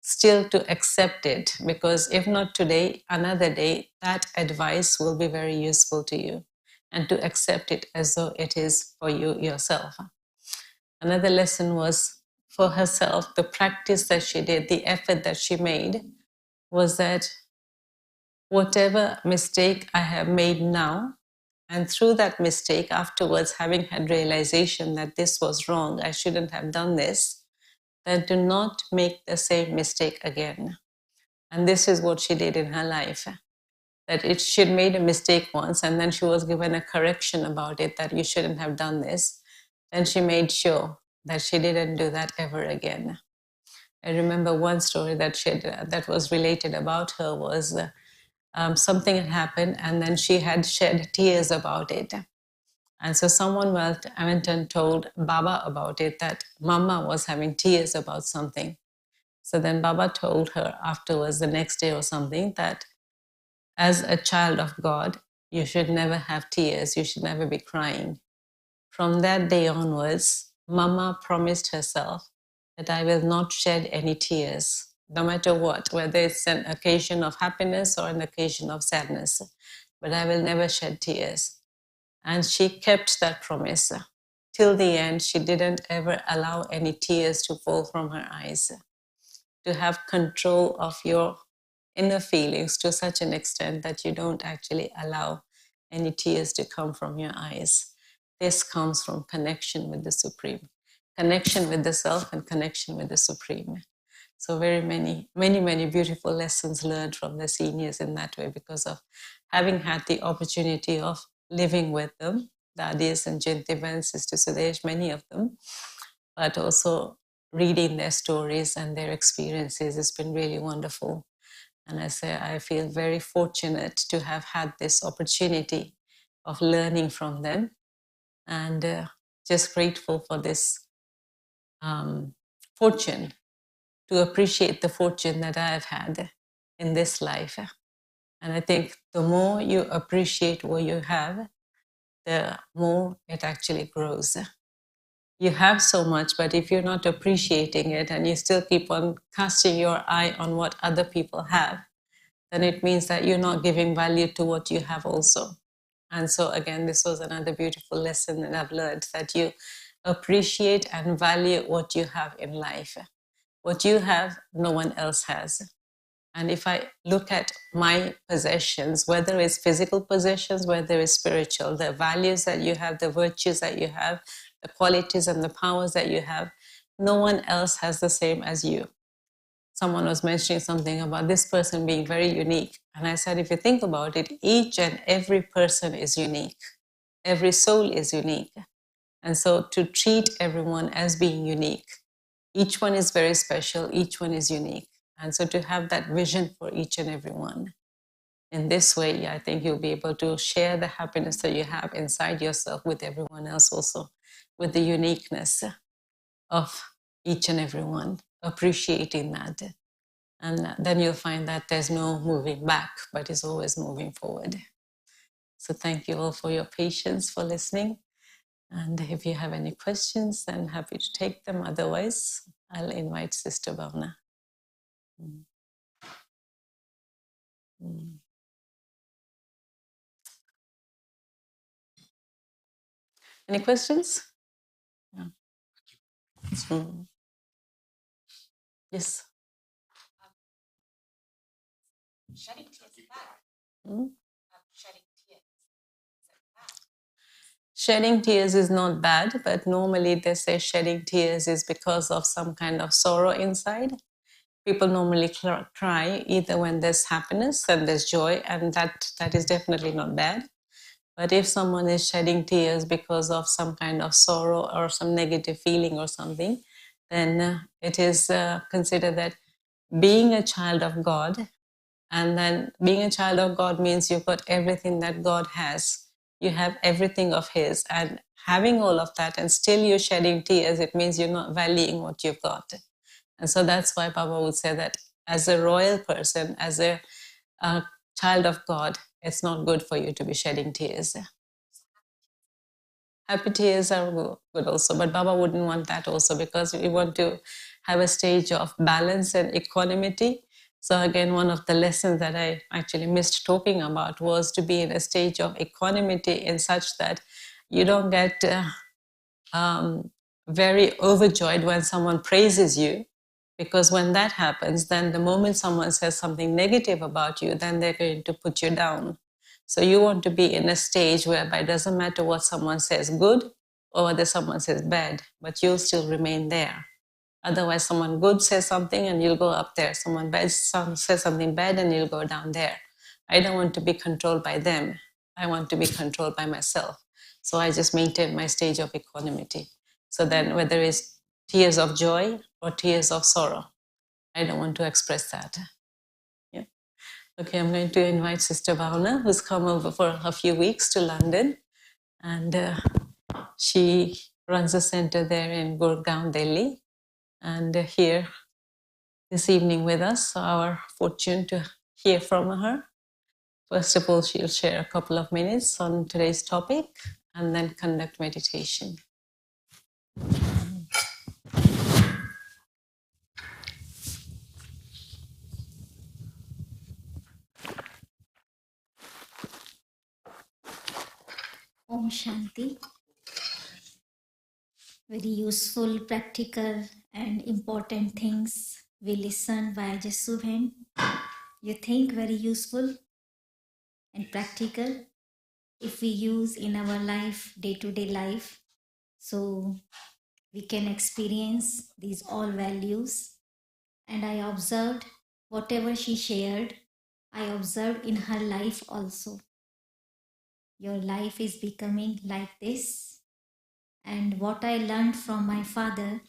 still to accept it, because if not today, another day, that advice will be very useful to you, and to accept it as though it is for you yourself. Another lesson was for herself, the practice that she did, the effort that she made, was that whatever mistake I have made now, and through that mistake, afterwards, having had realization that this was wrong, I shouldn't have done this, then do not make the same mistake again. And this is what she did in her life. That she'd made a mistake once, and then she was given a correction about it, that you shouldn't have done this. Then she made sure that she didn't do that ever again. I remember one story that that was related about her was something had happened, and then she had shed tears about it. And so someone went and told Baba about it, that Mama was having tears about something. So then Baba told her afterwards, the next day or something, that as a child of God, you should never have tears, you should never be crying. From that day onwards, Mama promised herself that I will not shed any tears, no matter what, whether it's an occasion of happiness or an occasion of sadness, but I will never shed tears. And she kept that promise. Till the end, she didn't ever allow any tears to fall from her eyes. To have control of your inner feelings to such an extent that you don't actually allow any tears to come from your eyes. This comes from connection with the Supreme, connection with the Self, and connection with the Supreme. So very many, many, many beautiful lessons learned from the seniors in that way, because of having had the opportunity of living with them, the Adis and Jintivan, Sister Sudesh, many of them, but also reading their stories and their experiences has been really wonderful. And I feel very fortunate to have had this opportunity of learning from them, and just grateful for this fortune, to appreciate the fortune that I have had in this life. And I think the more you appreciate what you have, the more it actually grows. You have so much, but if you're not appreciating it and you still keep on casting your eye on what other people have, then it means that you're not giving value to what you have also. And so again, this was another beautiful lesson that I've learned, that you appreciate and value what you have in life. What you have, no one else has. And if I look at my possessions, whether it's physical possessions, whether it's spiritual, the values that you have, the virtues that you have, the qualities and the powers that you have, no one else has the same as you. Someone was mentioning something about this person being very unique. And I said, if you think about it, each and every person is unique. Every soul is unique. And so to treat everyone as being unique, each one is very special, each one is unique. And so to have that vision for each and every one, in this way, I think you'll be able to share the happiness that you have inside yourself with everyone else also, with the uniqueness of each and every one, appreciating that. And then you'll find that there's no moving back, but it's always moving forward. So thank you all for your patience, for listening. And if you have any questions, then happy to take them. Otherwise, I'll invite Sister Bhavna. Any questions? Yeah. Yes. Shedding tears is bad. Shedding tears. Shedding tears is not bad, but normally they say shedding tears is because of some kind of sorrow inside. People normally cry either when there's happiness and there's joy, and that is definitely not bad. But if someone is shedding tears because of some kind of sorrow or some negative feeling or something, then it is considered that being a child of God, and then being a child of God means you've got everything that God has. You have everything of His, and having all of that and still you're shedding tears, it means you're not valuing what you've got. And so that's why Baba would say that as a royal person, as a child of God, it's not good for you to be shedding tears. Happy tears are good also, but Baba wouldn't want that also, because we want to have a stage of balance and equanimity. So again, one of the lessons that I actually missed talking about was to be in a stage of equanimity in such that you don't get very overjoyed when someone praises you, because when that happens, then the moment someone says something negative about you, then they're going to put you down. So you want to be in a stage whereby it doesn't matter what someone says good or whether someone says bad, but you'll still remain there. Otherwise, someone good says something and you'll go up there. Someone bad says something bad and you'll go down there. I don't want to be controlled by them. I want to be controlled by myself. So I just maintain my stage of equanimity. So then whether it's tears of joy or tears of sorrow, I don't want to express that. Yeah. Okay, I'm going to invite Sister Bhavna, who's come over for a few weeks to London. And she runs a center there in Gurgaon, Delhi. And here this evening with us. So our fortune to hear from her. First of all, she'll share a couple of minutes on today's topic and then conduct meditation. Om Shanti. Very useful, practical, and important things we listen via Jasu Bhen. You think very useful and practical if we use in our life, day-to-day life, so we can experience these all values. And I observed whatever she shared, I observed in her life also. Your life is becoming like this. And what I learned from my father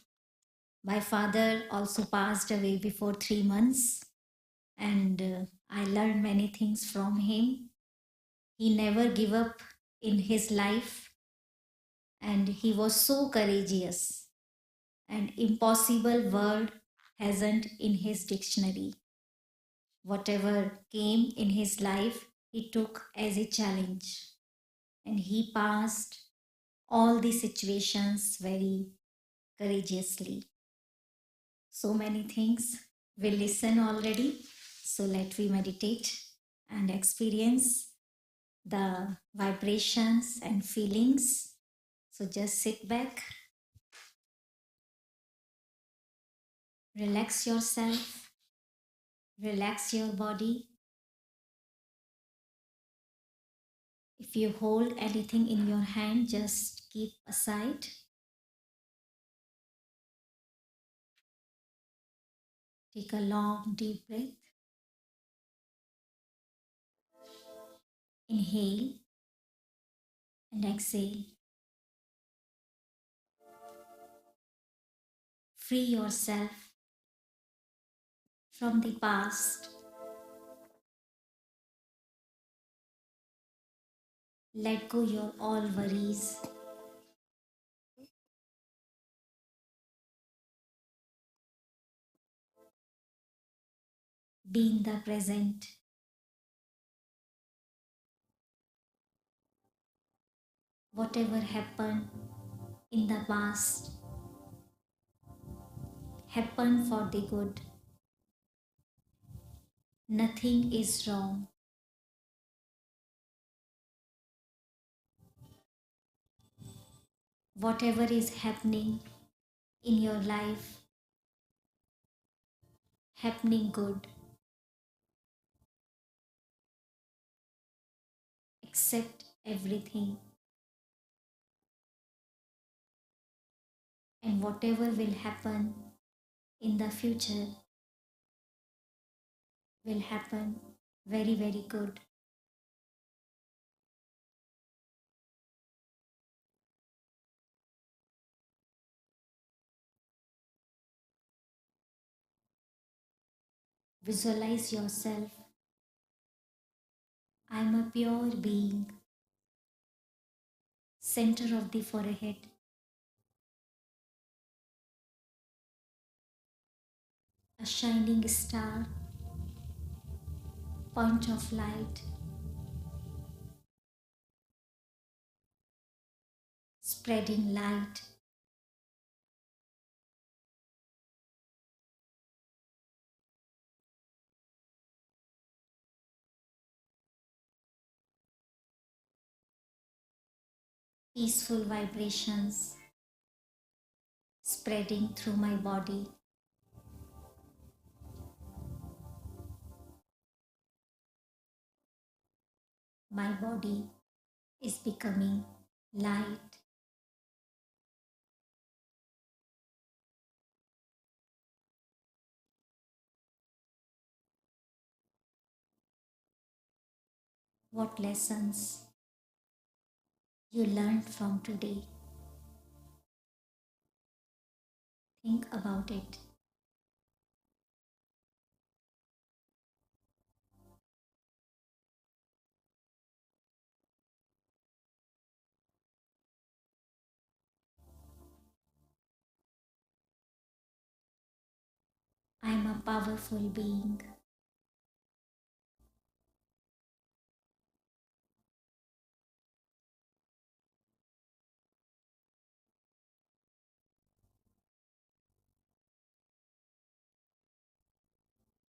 also passed away before 3 months, and I learned many things from him. He never gave up in his life, and he was so courageous, and impossible word hasn't in his dictionary. Whatever came in his life, he took as a challenge, and he passed all the situations very courageously. So many things we listen already. So let we meditate and experience the vibrations and feelings. So just sit back, relax yourself, relax your body. If you hold anything in your hand, just keep aside. Take a long, deep breath. Inhale and exhale. Free yourself from the past. Let go your all worries. Be in the present. Whatever happened in the past happened for the good. Nothing is wrong. Whatever is happening in your life, happening good. Accept everything. And whatever will happen in the future will happen very, very good. Visualize yourself. I am a pure being, center of the forehead, a shining star, point of light, spreading light, peaceful vibrations spreading through my body. My body is becoming light. What lessons you learned from today? Think about it. I am a powerful being.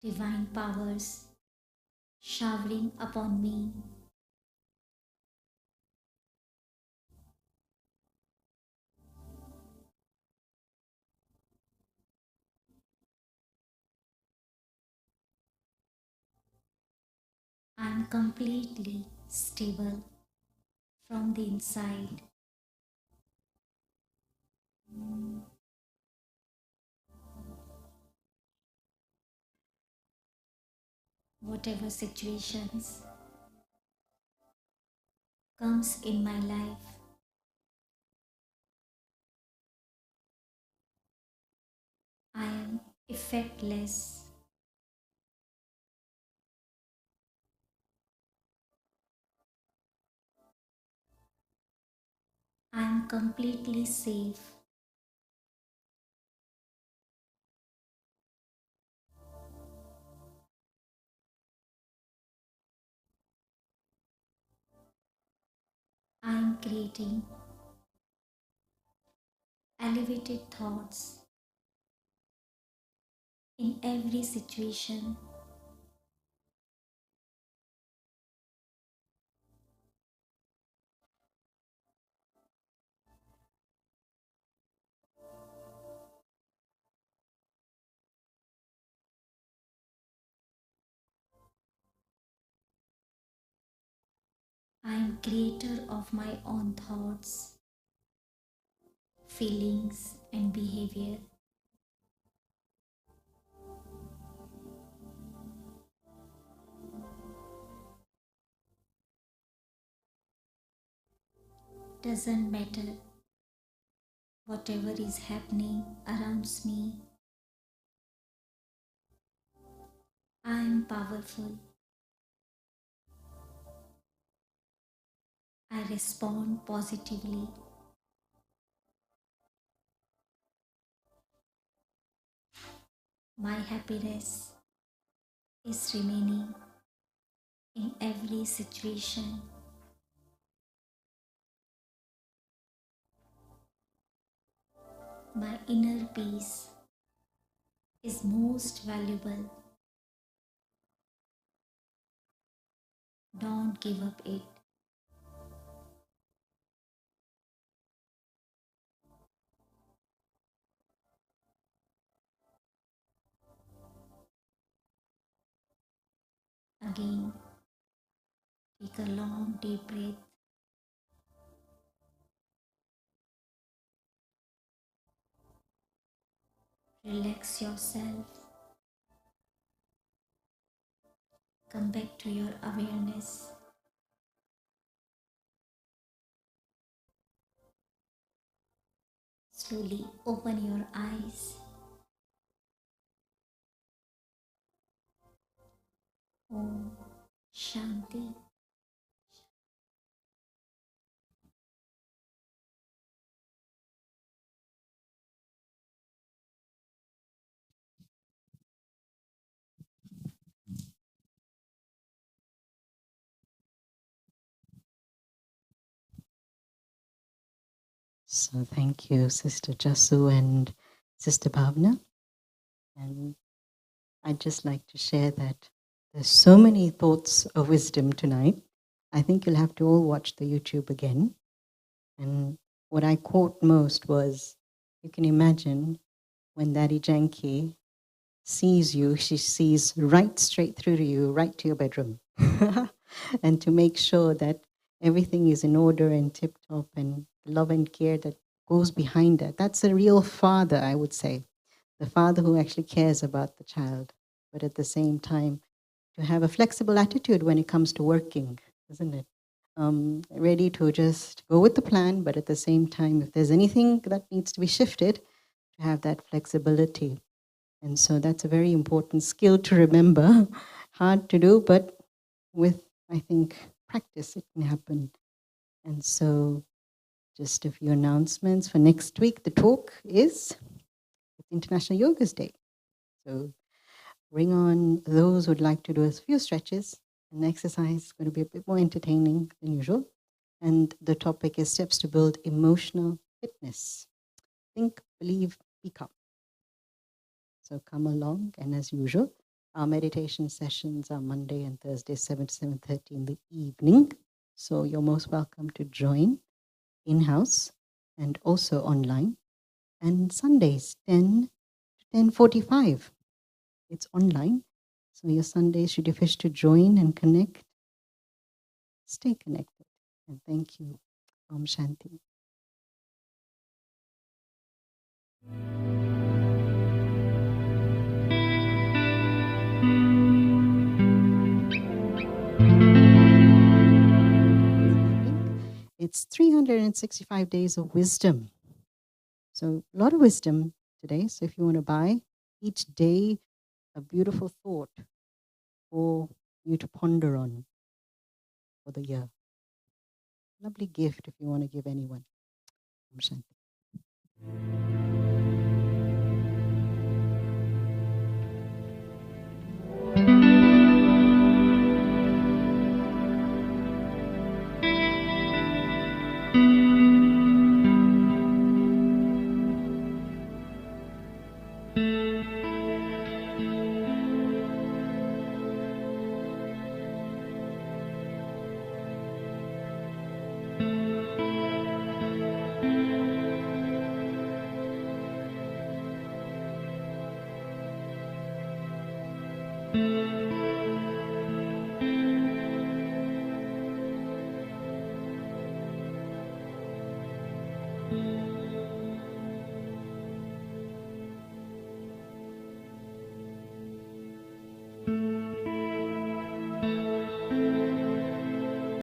Divine powers showering upon me. I am completely stable from the inside. Whatever situations comes in my life, I am effectless. I am completely safe. I am creating elevated thoughts in every situation. I am creator of my own thoughts, feelings, and behavior. Doesn't matter whatever is happening around me. I am powerful. I respond positively. My happiness is remaining in every situation. My inner peace is most valuable. Don't give up it. Again, take a long deep breath. Relax yourself. Come back to your awareness. Slowly open your eyes. Om Shanti. So thank you, Sister Jasu and Sister Bhavna. And I'd just like to share that there's so many thoughts of wisdom tonight. I think you'll have to all watch the YouTube again. And what I caught most was, you can imagine when Daddy Janki sees you, she sees right straight through to you, right to your bedroom. And to make sure that everything is in order and tip-top and love and care that goes behind that. That's a real father, I would say. The father who actually cares about the child, but at the same time, to have a flexible attitude when it comes to working, isn't it? Ready to just go with the plan, but at the same time, if there's anything that needs to be shifted, to have that flexibility. And so that's a very important skill to remember. Hard to do, but with, I think, practice, it can happen. And so just a few announcements for next week. The talk is International Yoga's Day. So bring on those who'd like to do a few stretches. And the exercise is going to be a bit more entertaining than usual. And the topic is steps to build emotional fitness. Think, believe, become. So come along, and as usual, our meditation sessions are Monday and Thursday, 7 to 7:30 in the evening. So you're most welcome to join in-house and also online. And Sundays, 10 to 10:45. It's online. So your Sundays, should you wish to join and connect, stay connected. And thank you. Om Shanti. It's 365 days of wisdom. So a lot of wisdom today. So if you want to buy each day a beautiful thought for you to ponder on for the year. Lovely gift if you want to give anyone. Om Shanti.